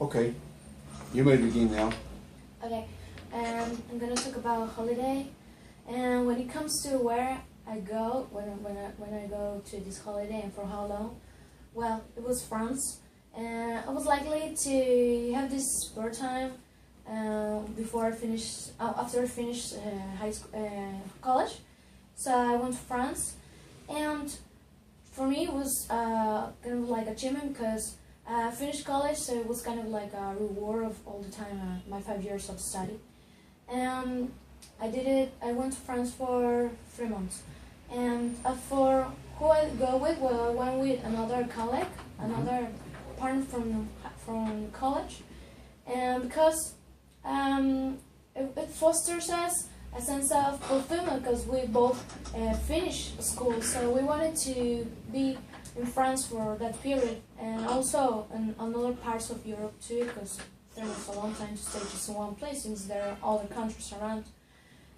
Okay, you may begin now. Okay, I'm gonna talk about holiday, and when it comes to where I go, when I go to this holiday and for how long, well, it was France, and I was likely to have this spare time before I finished, after I finished high school, college, so I went to France, and for me it was kind of like achievement because I finished college, so it was kind of like a reward of all the time, my 5 years of study. And I did it, I went to France for 3 months. And for who I go with, well, I went with another colleague, another partner from college. And because it fosters us a sense of fulfillment because we both finished school, so we wanted to be in France for that period, and also in other parts of Europe too, because there was a long time to stay just in one place since there are other countries around.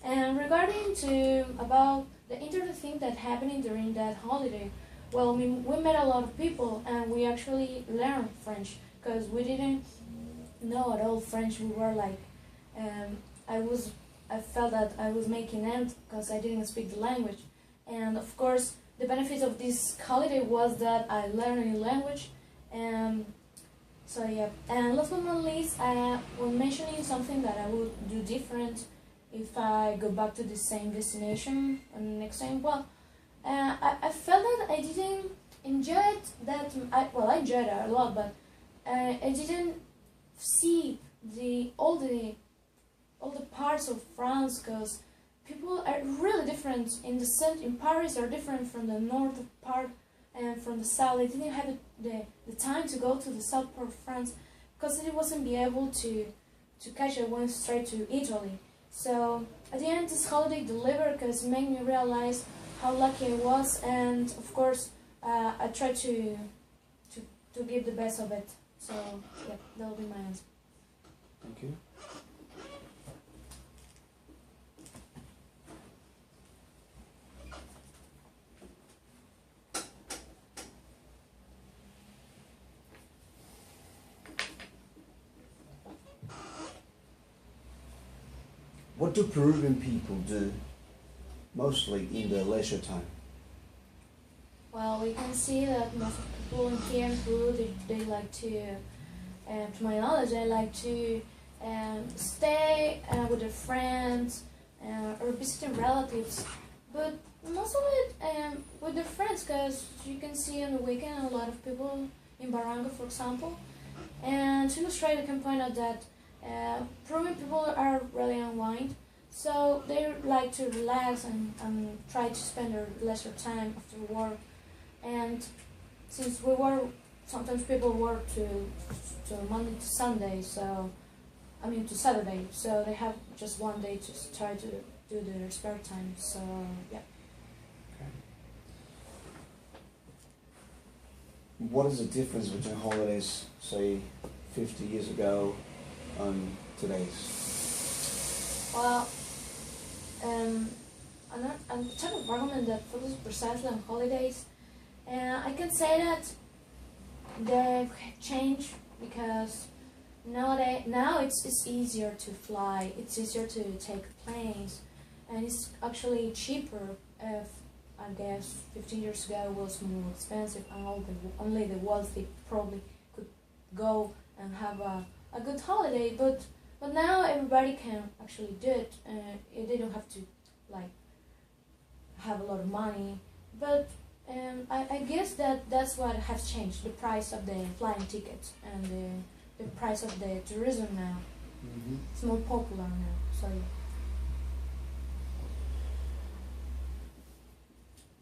And regarding to about the internet thing that happened during that holiday, well, we met a lot of people and we actually learned French because we didn't know at all French. We were like, I felt that I was making end because I didn't speak the language, and of course the benefit of this holiday was that I learned a new language, and so yeah. And last but not least, when mentioning something that I would do different if I go back to the same destination next time, well, I felt that I didn't enjoy it that, I enjoyed it a lot, but I didn't see all the parts of France because people are really different. In Paris are different from the north part and from the south. I didn't have the time to go to the south part of France because it wasn't be able to catch. I went straight to Italy. So at the end, this holiday delivered because it made me realize how lucky I was, and of course I tried to give the best of it. So yeah, that'll be my answer. Thank you. What do Peruvian people do mostly in their leisure time? Well, we can see that most people in here in Peru, they like to my knowledge, they like to stay with their friends or visiting relatives, but most of it with their friends, because you can see on the weekend a lot of people in Barranca, for example. And to illustrate, I can point out that Peruvian people are really unwind, so they like to relax and try to spend their leisure time after work. And since sometimes people work to Monday to Sunday, to Saturday, so they have just one day to try to do their spare time. So yeah. Okay. What is the difference between holidays, say, 50 years ago and today's? Well, I'm the type of argument that focuses precisely on holidays. I can say that they've changed because now it's easier to fly, it's easier to take planes, and it's actually cheaper. I guess 15 years ago it was more expensive, and only the wealthy probably could go and have a good holiday. But now everybody can actually do it. They don't have to like have a lot of money, but I guess that's what has changed, the price of the flying tickets and the price of the tourism now. Mm-hmm. It's more popular now, so yeah.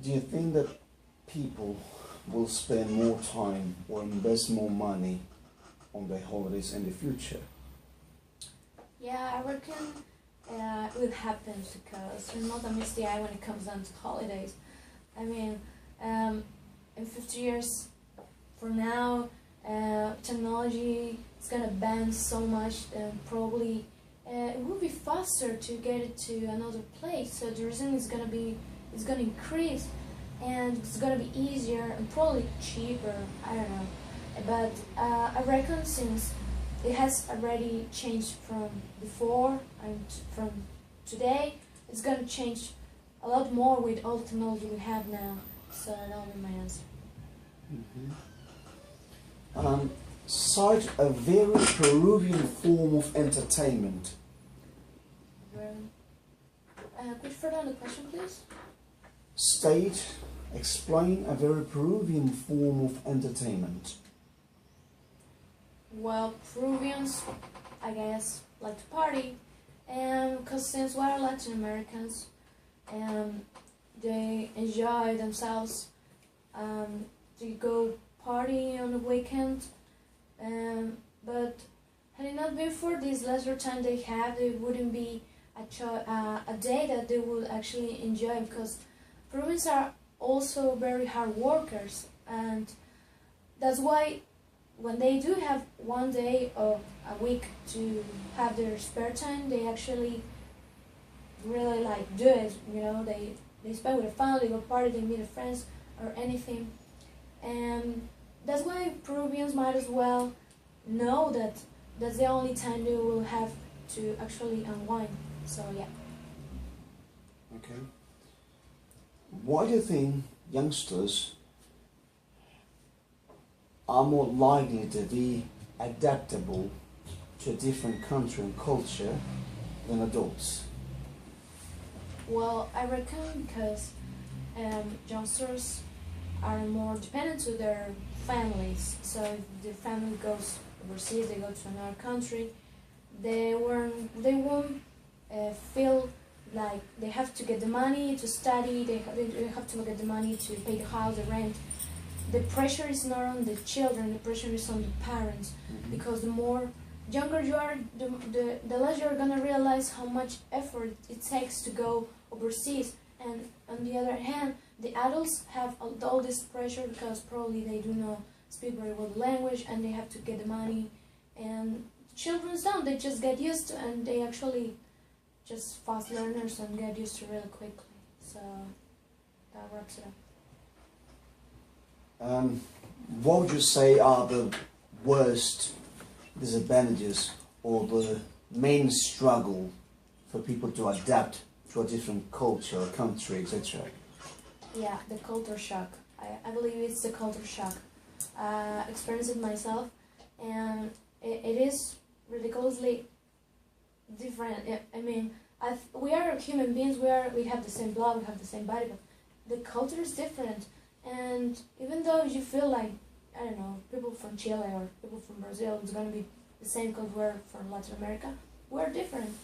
Do you think that people will spend more time or invest more money on their holidays in the future? Yeah, I reckon it will happen because I'm not a misty eye when it comes down to holidays. I mean, in 50 years from now, technology is gonna advance so much, and probably it will be faster to get it to another place. So tourism is gonna increase, and it's gonna be easier and probably cheaper. I don't know, but I reckon since it has already changed from before and from today. It's gonna change a lot more with all the technology we have now. So that'll be my answer. Cite a very Peruvian form of entertainment. Could you further on the question, please? Explain a very Peruvian form of entertainment. Well, Peruvians, I guess, like to party, and because since we're Latin Americans, they enjoy themselves. They go party on the weekend, but had it not been for this leisure time they have, it wouldn't be a day that they would actually enjoy, because Peruvians are also very hard workers, and that's why when they do have one day of a week to have their spare time, they actually really like do it. You know, they spend with their family, they go party, they meet their friends or anything, and that's why Peruvians might as well know that that's the only time they will have to actually unwind. So yeah. Okay. Why do you think youngsters are more likely to be adaptable to a different country and culture than adults? Well, I reckon because youngsters are more dependent to their families. So if the family goes overseas, they go to another country, they won't feel like they have to get the money to study, they have to get the money to pay the house, the rent. The pressure is not on the children, the pressure is on the parents, because the more younger you are, the less you're gonna realize how much effort it takes to go overseas. And on the other hand, the adults have all this pressure because probably they do not speak very well the language and they have to get the money. And children don't, they just get used to, and they actually just fast learners and get used to really quickly. So that wraps it up. What would you say are the worst disadvantages or the main struggle for people to adapt to a different culture, country, etc.? Yeah, the culture shock. I believe it's the culture shock. Experienced it myself, and it is ridiculously different. I mean, we are human beings. We have the same blood, we have the same body, but the culture is different. And even though you feel like, I don't know, people from Chile or people from Brazil, it's gonna be the same because we're from Latin America, we're different.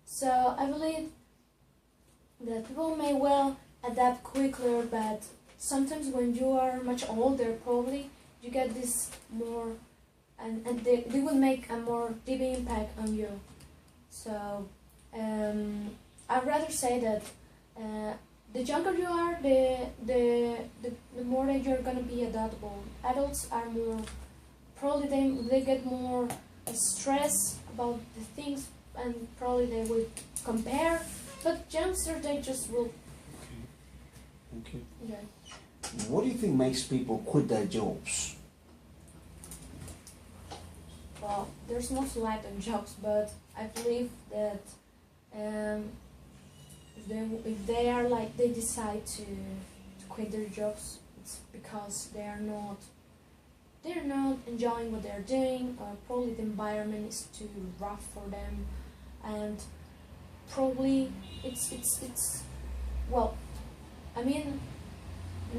So I believe that people may well adapt quicker, but sometimes when you are much older, probably you get this more, and they will make a more deep impact on you. So I'd rather say that the younger you are, the more that you're gonna be adaptable. Adults are more, probably they get more stress about the things, and probably they will compare. But youngsters, they just will. Okay. Okay. What do you think makes people quit their jobs? Well, there's no light on jobs, but I believe that if they are like, they decide to quit their jobs, it's because they're not enjoying what they're doing, or probably the environment is too rough for them, and probably it's well, I mean,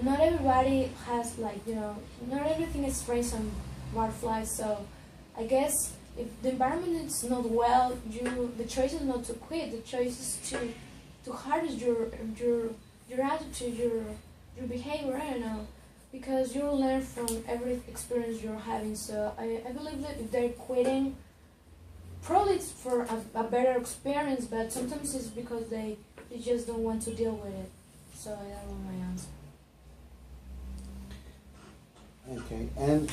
not everybody has, like, you know, not everything is raised on butterflies. So I guess if the environment is not well, the choice is not to quit. The choice is to harness your attitude, your behavior. I don't know, because you'll learn from every experience you're having. So I believe that if they're quitting, probably it's for a better experience, but sometimes it's because they just don't want to deal with it. So that was my answer. Okay, and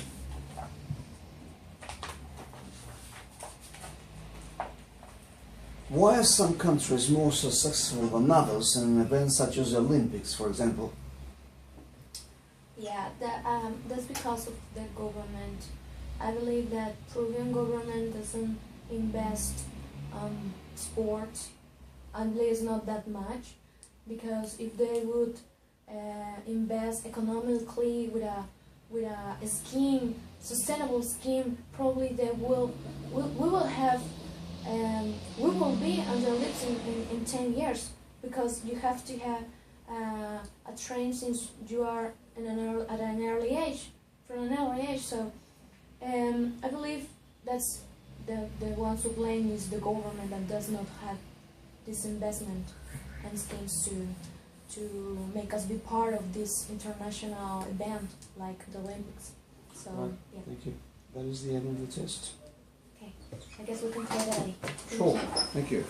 why are some countries more successful than others in events such as the Olympics, for example? Yeah, that's because of the government. I believe that Peruvian government doesn't invest sports, at least not that much, because if they would invest economically with a scheme, sustainable scheme, probably they we will have we will be on the lips in 10 years, because you have to have a train since you are at an early age, from an early age. So I believe that's the ones to blame is the government that does not have this investment and schemes to make us be part of this international event like the Olympics. So Right. yeah. Thank you. That is the end of the test. Okay. I guess we can play that. Sure. Thank you.